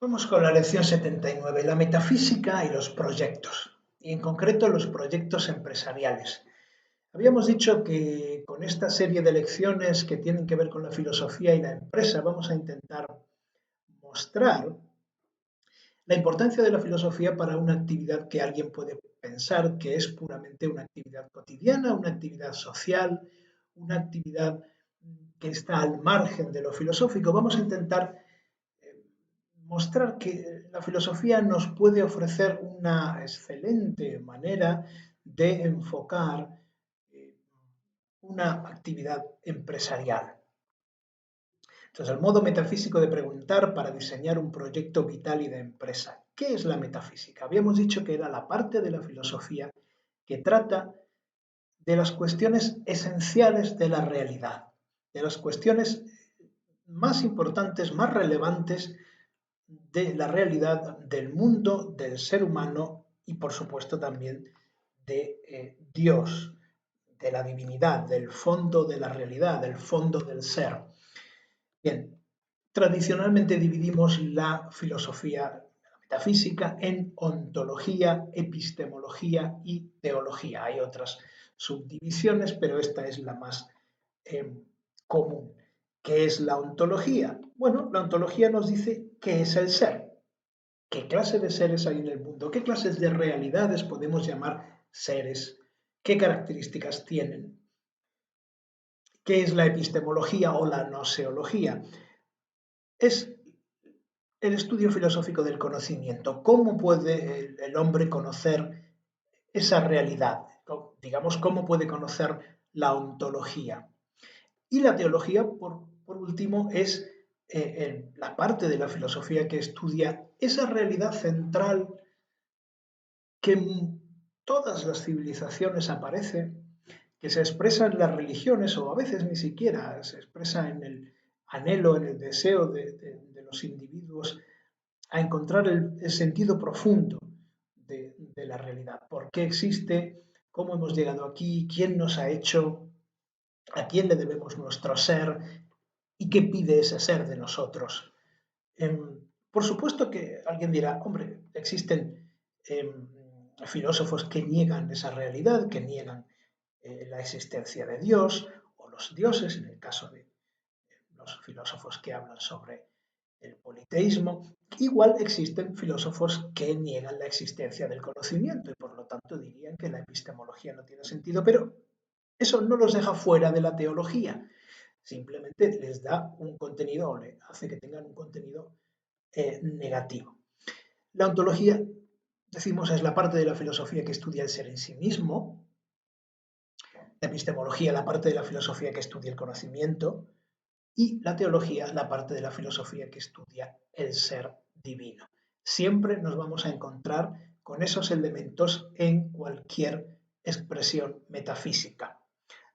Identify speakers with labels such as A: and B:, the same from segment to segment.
A: Vamos con la lección 79, la metafísica y los proyectos, y en concreto los proyectos empresariales. Habíamos dicho que con esta serie de lecciones que tienen que ver con la filosofía y la empresa vamos a intentar mostrar la importancia de la filosofía para una actividad que alguien puede pensar que es puramente una actividad cotidiana, una actividad social, una actividad que está al margen de lo filosófico. Vamos a intentar mostrar que la filosofía nos puede ofrecer una excelente manera de enfocar eh, una actividad empresarial. Entonces, el modo metafísico de preguntar para diseñar un proyecto vital y de empresa. ¿Qué es la metafísica? Habíamos dicho que era la parte de la filosofía que trata de las cuestiones esenciales de la realidad, de las cuestiones más importantes, más relevantes de la realidad del mundo, del ser humano y por supuesto también de Dios, de la divinidad, del fondo de la realidad, del fondo del ser. Bien, tradicionalmente dividimos la filosofía, la metafísica, en ontología, epistemología y teología. Hay otras subdivisiones, pero esta es la más eh, común. ¿Qué es la ontología? Bueno, la ontología nos dice qué es el ser, qué clase de seres hay en el mundo, qué clases de realidades podemos llamar seres, qué características tienen, qué es la epistemología o la noseología. Es el estudio filosófico del conocimiento. ¿Cómo puede el hombre conocer esa realidad? Digamos, ¿cómo puede conocer la ontología? Y la teología, por último, es la parte de la filosofía que estudia esa realidad central que en todas las civilizaciones aparece, que se expresa en las religiones o a veces ni siquiera se expresa en el anhelo, en el deseo de los individuos a encontrar el sentido profundo de la realidad. ¿Por qué existe? ¿Cómo hemos llegado aquí? ¿Quién nos ha hecho? ¿A quién le debemos nuestro ser? ¿Y qué pide ese ser de nosotros? Por supuesto que alguien dirá, hombre, existen filósofos que niegan esa realidad, que niegan la existencia de Dios o los dioses, en el caso de los filósofos que hablan sobre el politeísmo. Igual existen filósofos que niegan la existencia del conocimiento y por lo tanto dirían que la epistemología no tiene sentido, pero eso no los deja fuera de la teología, simplemente les da un contenido o le hace que tengan un contenido negativo. La ontología, decimos, es la parte de la filosofía que estudia el ser en sí mismo, la epistemología, la parte de la filosofía que estudia el conocimiento, y la teología, la parte de la filosofía que estudia el ser divino. Siempre nos vamos a encontrar con esos elementos en cualquier expresión metafísica,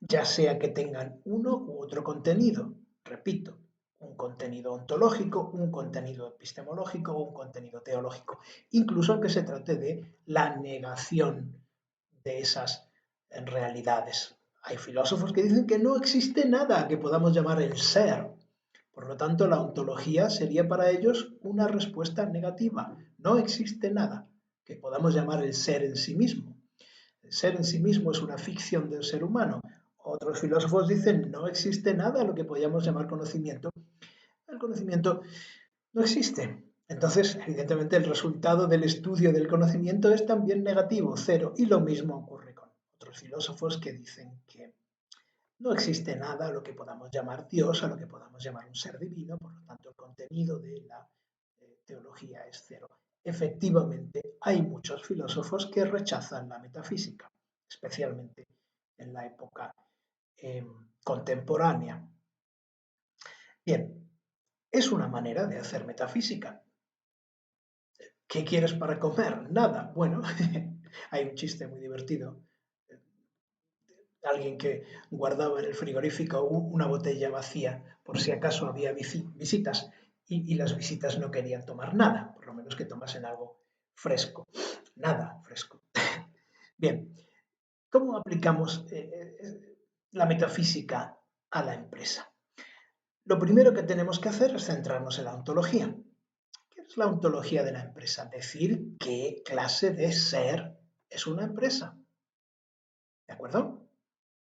A: ya sea que tengan uno u otro contenido. Repito, un contenido ontológico, un contenido epistemológico o un contenido teológico, incluso aunque se trate de la negación de esas realidades. Hay filósofos que dicen que no existe nada que podamos llamar el ser. Por lo tanto, la ontología sería para ellos una respuesta negativa. No existe nada que podamos llamar el ser en sí mismo. El ser en sí mismo es una ficción del ser humano. Otros filósofos dicen no existe nada a lo que podríamos llamar conocimiento. El conocimiento no existe. Entonces, evidentemente, el resultado del estudio del conocimiento es también negativo, cero. Y lo mismo ocurre con otros filósofos que dicen que no existe nada a lo que podamos llamar Dios, a lo que podamos llamar un ser divino, por lo tanto el contenido de la teología es cero. Efectivamente, hay muchos filósofos que rechazan la metafísica, especialmente en la época contemporánea. Bien, es una manera de hacer metafísica. ¿Qué quieres para comer? Nada. Bueno, hay un chiste muy divertido. Alguien que guardaba en el frigorífico una botella vacía por si acaso había visitas y las visitas no querían tomar nada, por lo menos que tomasen algo fresco. Nada fresco. Bien, ¿cómo aplicamos la metafísica a la empresa? Lo primero que tenemos que hacer es centrarnos en la ontología. es la ontología de la empresa? Decir qué clase de ser es una empresa. ¿De acuerdo?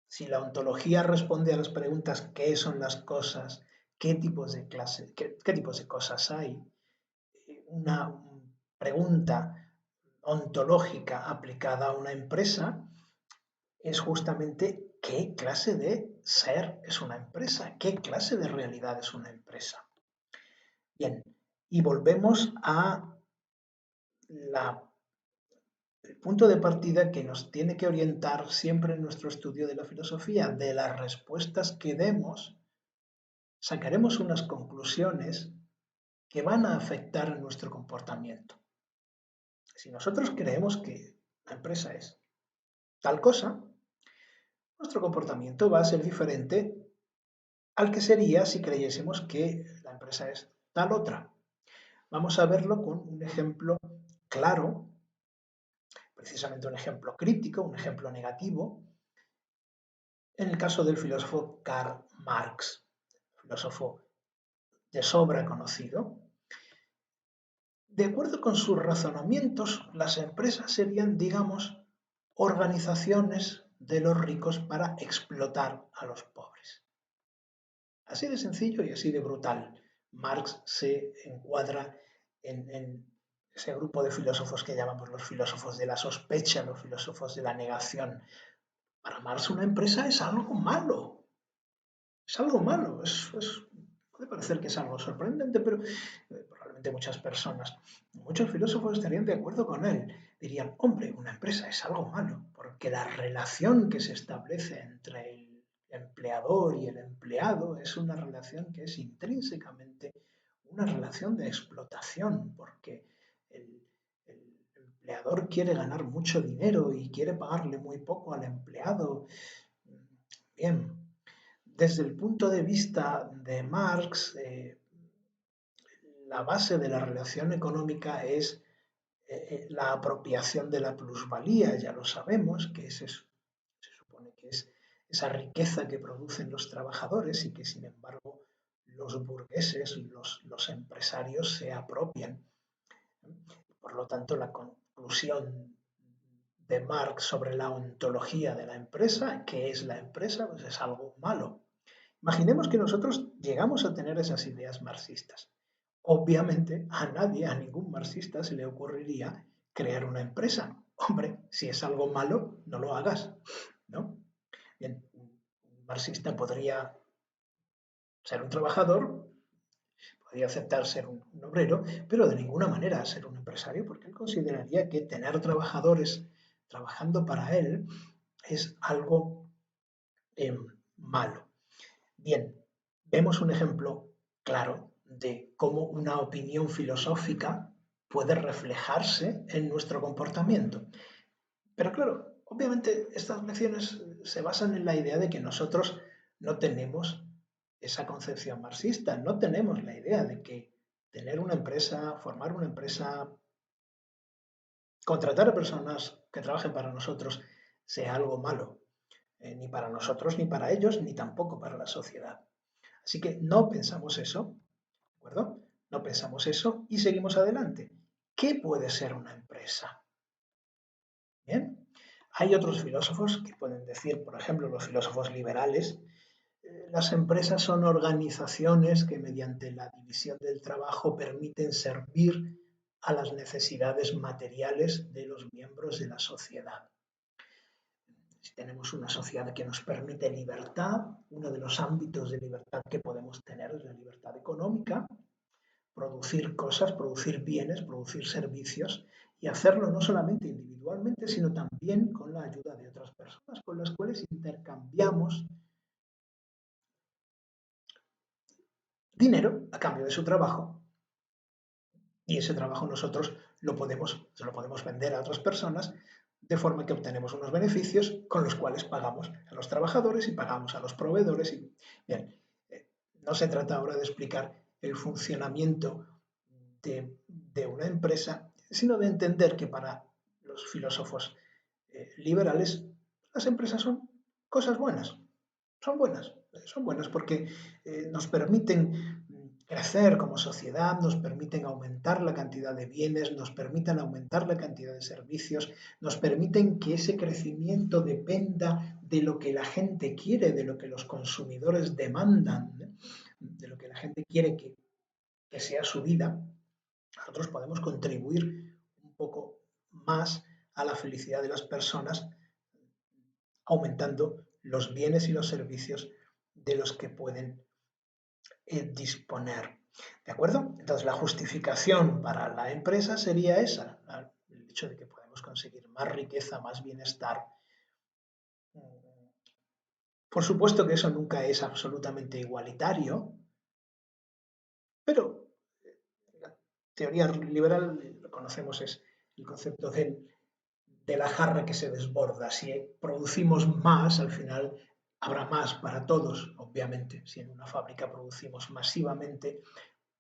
A: Si la ontología responde a las preguntas qué son las cosas, qué tipos de clase, qué tipos de cosas hay, una pregunta ontológica aplicada a una empresa es justamente qué clase de ser es una empresa, qué clase de realidad es una empresa. Bien, y volvemos a el punto de partida que nos tiene que orientar siempre en nuestro estudio de la filosofía. De las respuestas que demos, sacaremos unas conclusiones que van a afectar nuestro comportamiento. Si nosotros creemos que la empresa es tal cosa, nuestro comportamiento va a ser diferente al que sería si creyésemos que la empresa es tal otra. Vamos a verlo con un ejemplo claro, precisamente un ejemplo crítico, un ejemplo negativo, en el caso del filósofo Karl Marx, filósofo de sobra conocido. De acuerdo con sus razonamientos, las empresas serían, digamos, organizaciones de los ricos para explotar a los pobres. Así de sencillo y así de brutal. Marx se encuadra en ese grupo de filósofos que llamamos los filósofos de la sospecha, los filósofos de la negación. Para Marx una empresa es algo malo. Es algo malo. Puede parecer que es algo sorprendente, pero probablemente muchas personas, muchos filósofos estarían de acuerdo con él. Dirían, hombre, una empresa es algo malo, porque la relación que se establece entre el empleador y el empleado es una relación que es intrínsecamente una relación de explotación, porque el empleador quiere ganar mucho dinero y quiere pagarle muy poco al empleado. Bien, desde el punto de vista de Marx, la base de la relación económica es la apropiación de la plusvalía, ya lo sabemos, que es eso, se supone que es esa riqueza que producen los trabajadores y que sin embargo los burgueses, los empresarios se apropian. Por lo tanto, la conclusión de Marx sobre la ontología de la empresa, ¿qué es la empresa? Pues es algo malo. Imaginemos que nosotros llegamos a tener esas ideas marxistas. Obviamente a nadie, a ningún marxista se le ocurriría crear una empresa. Hombre, si es algo malo, no lo hagas, ¿no? Bien, un marxista podría ser un trabajador, podría aceptar ser un obrero, pero de ninguna manera ser un empresario, porque él consideraría que tener trabajadores trabajando para él es algo eh, malo. Bien, vemos un ejemplo claro de cómo una opinión filosófica puede reflejarse en nuestro comportamiento. Pero claro, obviamente estas lecciones se basan en la idea de que nosotros no tenemos esa concepción marxista, no tenemos la idea de que tener una empresa, formar una empresa, contratar a personas que trabajen para nosotros sea algo malo, ni para nosotros, ni para ellos, ni tampoco para la sociedad. Así que no pensamos eso, ¿de acuerdo? No pensamos eso y seguimos adelante. ¿Qué puede ser una empresa? Bien, hay otros filósofos que pueden decir, por ejemplo, los filósofos liberales, las empresas son organizaciones que mediante la división del trabajo permiten servir a las necesidades materiales de los miembros de la sociedad. Si tenemos una sociedad que nos permite libertad, uno de los ámbitos de libertad que podemos tener es la libertad económica, producir cosas, producir bienes, producir servicios y hacerlo no solamente individualmente, sino también con la ayuda de otras personas con las cuales intercambiamos dinero a cambio de su trabajo y ese trabajo nosotros se lo podemos vender a otras personas de forma que obtenemos unos beneficios con los cuales pagamos a los trabajadores y pagamos a los proveedores. Bien, no se trata ahora de explicar el funcionamiento de una empresa, sino de entender que para los filósofos liberales las empresas son cosas buenas, son buenas porque nos permiten crecer como sociedad, nos permiten aumentar la cantidad de bienes, nos permiten aumentar la cantidad de servicios, nos permiten que ese crecimiento dependa de lo que la gente quiere, de lo que los consumidores demandan, ¿eh? De lo que la gente quiere que sea su vida. Nosotros podemos contribuir un poco más a la felicidad de las personas aumentando los bienes y los servicios de los que pueden disponer. ¿De acuerdo? Entonces, la justificación para la empresa sería esa, el hecho de que podemos conseguir más riqueza, más bienestar. Por supuesto que eso nunca es absolutamente igualitario, pero la teoría liberal, lo conocemos, es el concepto de la jarra que se desborda. Si producimos más, al final habrá más para todos, obviamente. Si en una fábrica producimos masivamente,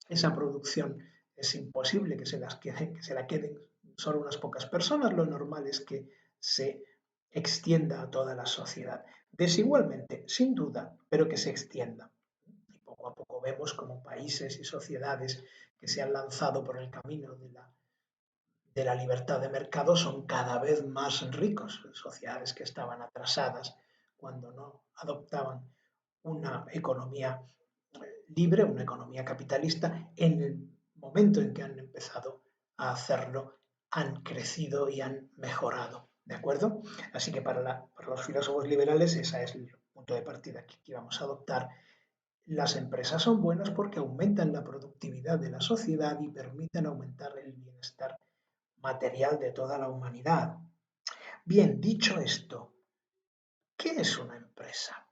A: esa producción es imposible que se la queden solo unas pocas personas. Lo normal es que se extienda a toda la sociedad. Desigualmente, sin duda, pero que se extienda. Y poco a poco vemos como países y sociedades que se han lanzado por el camino de la libertad de mercado son cada vez más ricos. Sociedades que estaban atrasadas cuando no adoptaban una economía libre, una economía capitalista, en el momento en que han empezado a hacerlo, han crecido y han mejorado. ¿De acuerdo? Así que para los filósofos liberales ese es el punto de partida que vamos a adoptar. Las empresas son buenas porque aumentan la productividad de la sociedad y permiten aumentar el bienestar material de toda la humanidad. Bien, dicho esto, ¿qué es una empresa?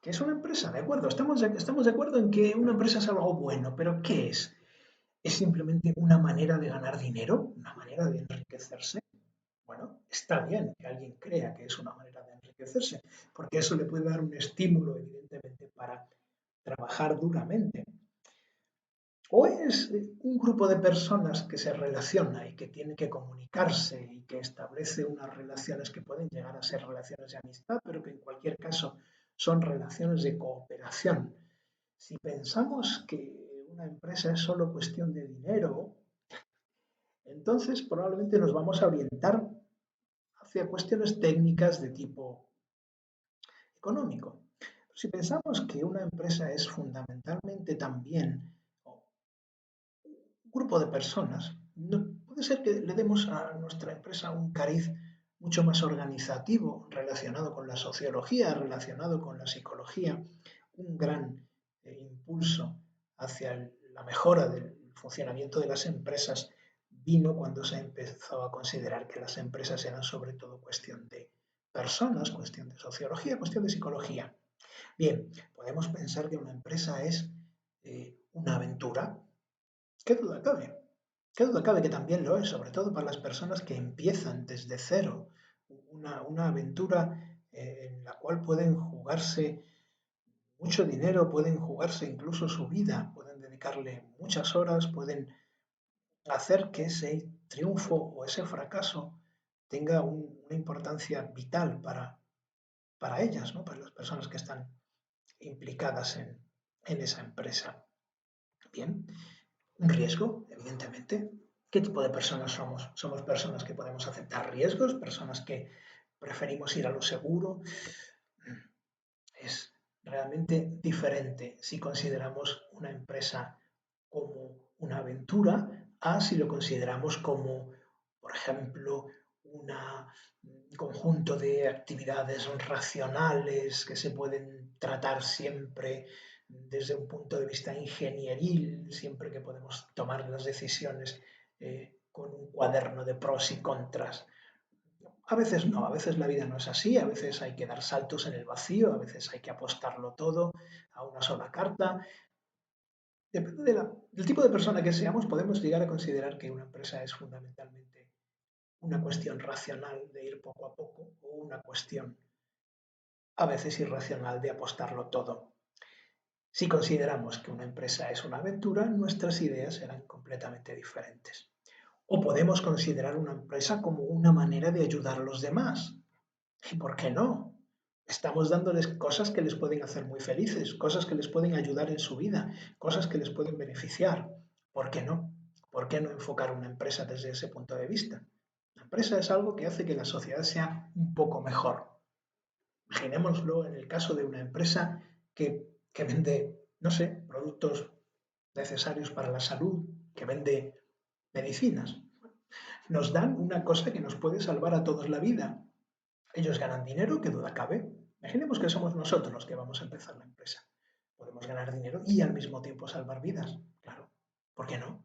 A: ¿Qué es una empresa? De acuerdo, estamos de acuerdo en que una empresa es algo bueno, pero ¿qué es? ¿Es simplemente una manera de ganar dinero? ¿Una manera de enriquecerse? Bueno, está bien que alguien crea que es una manera de enriquecerse, porque eso le puede dar un estímulo, evidentemente, para trabajar duramente. O es un grupo de personas que se relaciona y que tiene que comunicarse y que establece unas relaciones que pueden llegar a ser relaciones de amistad, pero que en cualquier caso son relaciones de cooperación. Si pensamos que una empresa es solo cuestión de dinero, entonces probablemente nos vamos a orientar hacia cuestiones técnicas de tipo económico. Si pensamos que una empresa es fundamentalmente también grupo de personas, no, puede ser que le demos a nuestra empresa un cariz mucho más organizativo, relacionado con la sociología, relacionado con la psicología, un gran impulso hacia la mejora del funcionamiento de las empresas vino cuando se empezó a considerar que las empresas eran sobre todo cuestión de personas, cuestión de sociología, cuestión de psicología. Bien, podemos pensar que una empresa es una aventura. ¿Qué duda cabe? ¿Qué duda cabe que también lo es, sobre todo para las personas que empiezan desde cero? Una aventura en la cual pueden jugarse mucho dinero, pueden jugarse incluso su vida, pueden dedicarle muchas horas, pueden hacer que ese triunfo o ese fracaso tenga una importancia vital para ellas, ¿no? Para las personas que están implicadas en esa empresa. Bien, un riesgo, evidentemente. ¿Qué tipo de personas somos? Somos personas que podemos aceptar riesgos, personas que preferimos ir a lo seguro. Es realmente diferente si consideramos una empresa como una aventura a si lo consideramos como, por ejemplo, un conjunto de actividades racionales que se pueden tratar siempre desde un punto de vista ingenieril, siempre que podemos tomar las decisiones con un cuaderno de pros y contras. A veces no, a veces la vida no es así, a veces hay que dar saltos en el vacío, a veces hay que apostarlo todo a una sola carta. Depende del tipo de persona que seamos, podemos llegar a considerar que una empresa es fundamentalmente una cuestión racional de ir poco a poco o una cuestión a veces irracional de apostarlo todo. Si consideramos que una empresa es una aventura, nuestras ideas serán completamente diferentes. O podemos considerar una empresa como una manera de ayudar a los demás. ¿Y por qué no? Estamos dándoles cosas que les pueden hacer muy felices, cosas que les pueden ayudar en su vida, cosas que les pueden beneficiar. ¿Por qué no? ¿Por qué no enfocar una empresa desde ese punto de vista? La empresa es algo que hace que la sociedad sea un poco mejor. Imaginémoslo en el caso de una empresa que vende, no sé, productos necesarios para la salud, que vende medicinas. Nos dan una cosa que nos puede salvar a todos la vida. Ellos ganan dinero, que duda cabe. Imaginemos que somos nosotros los que vamos a empezar la empresa. Podemos ganar dinero y al mismo tiempo salvar vidas. Claro, ¿por qué no?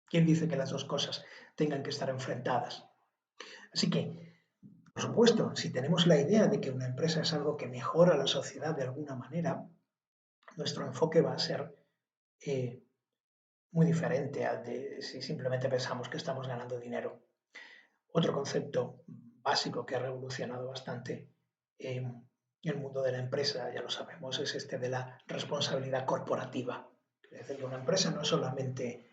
A: ¿Quién dice que las dos cosas tengan que estar enfrentadas? Así que, por supuesto, si tenemos la idea de que una empresa es algo que mejora la sociedad de alguna manera, nuestro enfoque va a ser eh, muy diferente al de si simplemente pensamos que estamos ganando dinero. Otro concepto básico que ha revolucionado bastante el mundo de la empresa, ya lo sabemos, es este de la responsabilidad corporativa. Es decir, que una empresa no es solamente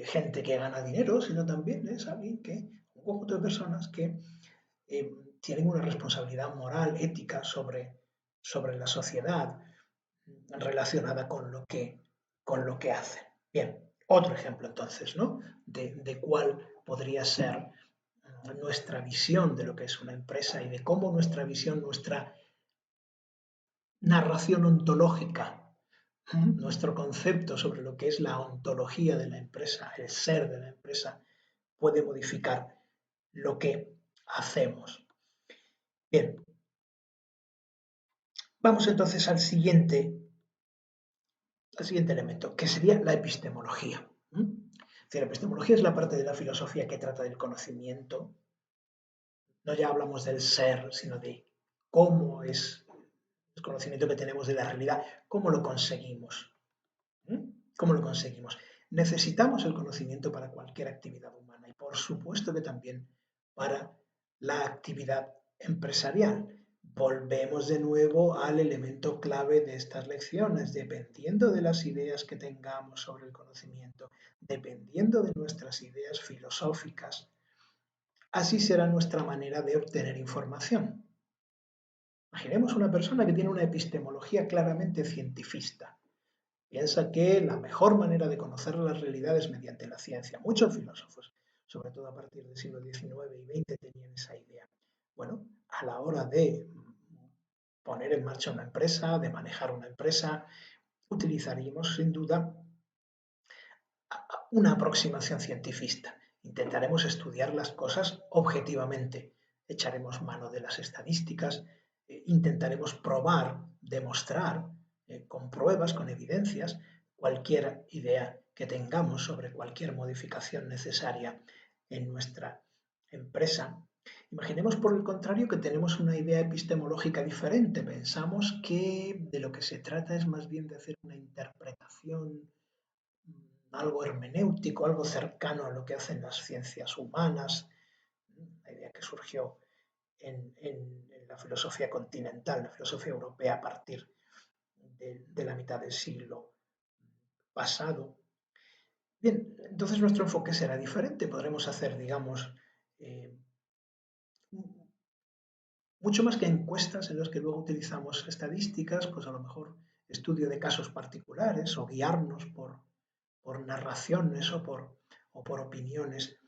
A: gente que gana dinero, sino también es alguien que, un conjunto de personas que tienen una responsabilidad moral, ética sobre la sociedad relacionada con lo que hacen. Bien, otro ejemplo entonces, ¿no? De cuál podría ser nuestra visión de lo que es una empresa y de cómo nuestra visión, nuestra narración ontológica, nuestro concepto sobre lo que es la ontología de la empresa, el ser de la empresa, puede modificar lo que hacemos. Bien, vamos entonces al siguiente elemento, que sería la epistemología. Es decir, la epistemología es la parte de la filosofía que trata del conocimiento. No ya hablamos del ser, sino de cómo es el conocimiento que tenemos de la realidad, cómo lo conseguimos. ¿Cómo lo conseguimos? Necesitamos el conocimiento para cualquier actividad humana y por supuesto que también para la actividad empresarial. Volvemos de nuevo al elemento clave de estas lecciones, dependiendo de las ideas que tengamos sobre el conocimiento, dependiendo de nuestras ideas filosóficas, así será nuestra manera de obtener información. Imaginemos una persona que tiene una epistemología claramente cientifista. Piensa que la mejor manera de conocer las realidades es mediante la ciencia. Muchos filósofos, sobre todo a partir del siglo XIX y XX, tenían esa idea. Bueno, a la hora de poner en marcha una empresa, de manejar una empresa, utilizaríamos sin duda una aproximación científica. Intentaremos estudiar las cosas objetivamente. Echaremos mano de las estadísticas, intentaremos probar, demostrar con pruebas, con evidencias, cualquier idea que tengamos sobre cualquier modificación necesaria en nuestra empresa. Imaginemos, por el contrario, que tenemos una idea epistemológica diferente. Pensamos que de lo que se trata es más bien de hacer una interpretación, algo hermenéutico, algo cercano a lo que hacen las ciencias humanas, la idea que surgió en la filosofía continental, la filosofía europea a partir de la mitad del siglo pasado. Bien, entonces nuestro enfoque será diferente. Podremos hacer, digamos, eh, mucho más que encuestas en las que luego utilizamos estadísticas, pues a lo mejor estudio de casos particulares o guiarnos por narraciones o por opiniones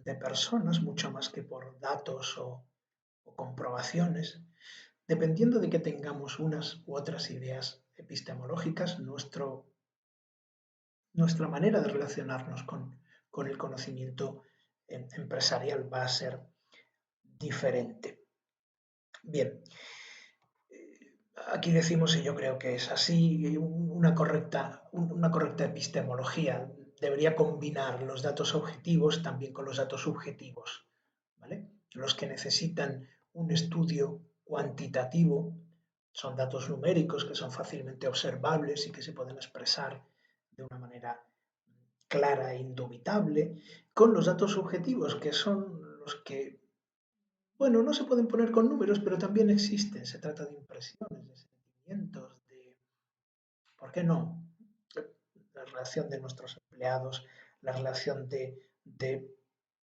A: de personas, mucho más que por datos o comprobaciones. Dependiendo de que tengamos unas u otras ideas epistemológicas, nuestra manera de relacionarnos con el conocimiento empresarial va a ser diferente. Bien, aquí decimos, y yo creo que es así, una correcta epistemología debería combinar los datos objetivos también con los datos subjetivos, ¿vale? Los que necesitan un estudio cuantitativo son datos numéricos que son fácilmente observables y que se pueden expresar de una manera clara e indubitable, con los datos subjetivos que son los que, bueno, no se pueden poner con números, pero también existen. Se trata de impresiones, de sentimientos, de, ¿por qué no? La relación de nuestros empleados, la relación de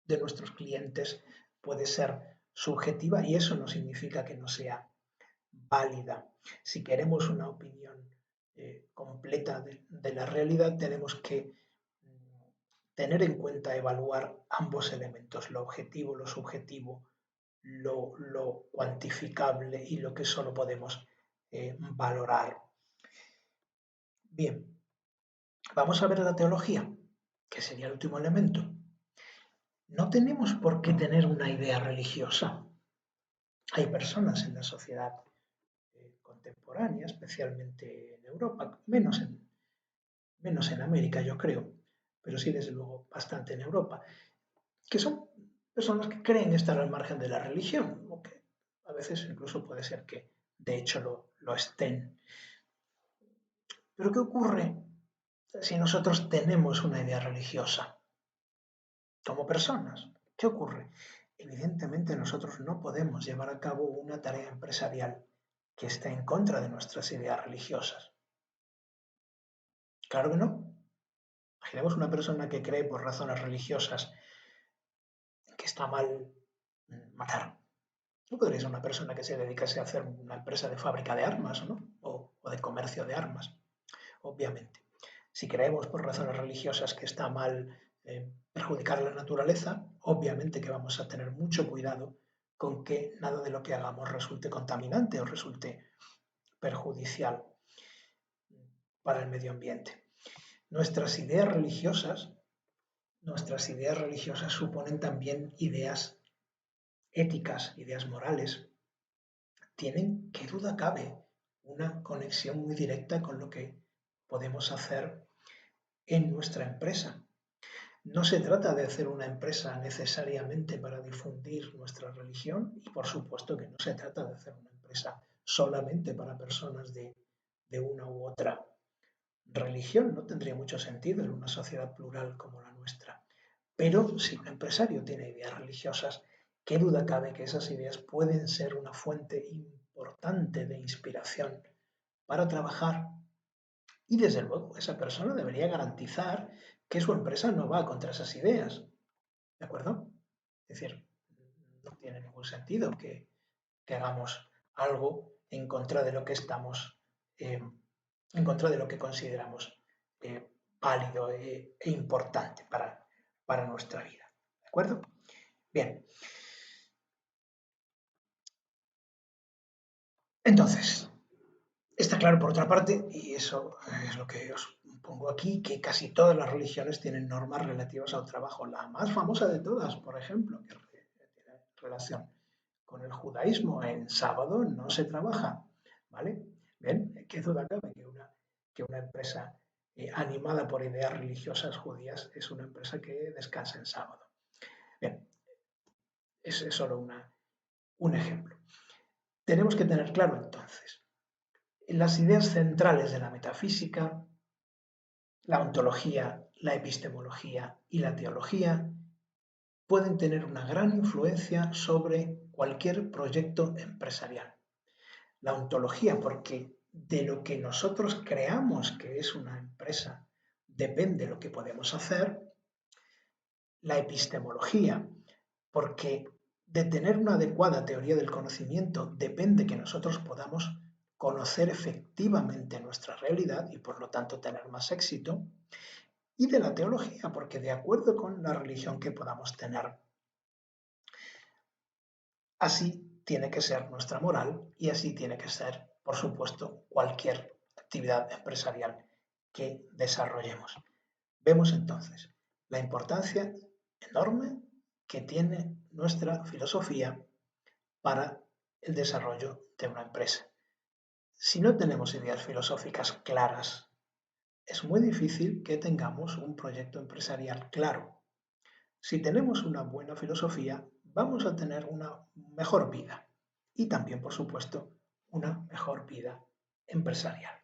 A: nuestros clientes puede ser subjetiva y eso no significa que no sea válida. Si queremos una opinión completa de la realidad, tenemos que tener en cuenta, evaluar ambos elementos, lo objetivo, lo subjetivo, lo cuantificable y lo que solo podemos valorar. Bien, vamos a ver la teología, que sería el último elemento. No tenemos por qué tener una idea religiosa. Hay personas en la sociedad contemporánea, especialmente en Europa, menos en América, yo creo, pero sí, desde luego, bastante en Europa, que son personas que creen estar al margen de la religión, o que a veces incluso puede ser que de hecho lo estén. Pero ¿qué ocurre si nosotros tenemos una idea religiosa como personas? ¿Qué ocurre? Evidentemente nosotros no podemos llevar a cabo una tarea empresarial que esté en contra de nuestras ideas religiosas. Claro que no. Imaginemos una persona que cree por razones religiosas que está mal matar. No podría ser una persona que se dedicase a hacer una empresa de fábrica de armas, ¿no? O de comercio de armas, obviamente. Si creemos por razones religiosas que está mal perjudicar la naturaleza, obviamente que vamos a tener mucho cuidado con que nada de lo que hagamos resulte contaminante o resulte perjudicial para el medio ambiente. Nuestras ideas religiosas suponen también ideas éticas, ideas morales. Tienen, qué duda cabe, una conexión muy directa con lo que podemos hacer en nuestra empresa. No se trata de hacer una empresa necesariamente para difundir nuestra religión y por supuesto que no se trata de hacer una empresa solamente para personas de una u otra religión. No tendría mucho sentido en una sociedad plural como la nuestra. Pero si un empresario tiene ideas religiosas, qué duda cabe que esas ideas pueden ser una fuente importante de inspiración para trabajar. Y desde luego, esa persona debería garantizar que su empresa no va contra esas ideas. ¿De acuerdo? Es decir, no tiene ningún sentido que hagamos algo en contra de lo que estamos, en contra de lo que consideramos válido e importante para nuestra vida. ¿De acuerdo? Bien. Entonces, está claro por otra parte, y eso es lo que os pongo aquí, que casi todas las religiones tienen normas relativas al trabajo. La más famosa de todas, por ejemplo, que tiene relación con el judaísmo, en sábado no se trabaja. ¿Vale? Bien, qué duda cabe que una empresa animada por ideas religiosas judías es una empresa que descansa en sábado. Bien, es solo un ejemplo. Tenemos que tener claro entonces las ideas centrales de la metafísica, la ontología, la epistemología y la teología pueden tener una gran influencia sobre cualquier proyecto empresarial. La ontología, porque de lo que nosotros creamos que es una empresa depende lo que podemos hacer. La epistemología, porque de tener una adecuada teoría del conocimiento depende que nosotros podamos conocer efectivamente nuestra realidad y por lo tanto tener más éxito. Y de la teología, porque de acuerdo con la religión que podamos tener, así tiene que ser nuestra moral y así tiene que ser, por supuesto, cualquier actividad empresarial que desarrollemos. Vemos entonces la importancia enorme que tiene nuestra filosofía para el desarrollo de una empresa. Si no tenemos ideas filosóficas claras, es muy difícil que tengamos un proyecto empresarial claro. Si tenemos una buena filosofía, vamos a tener una mejor vida y también, por supuesto, una mejor vida empresarial.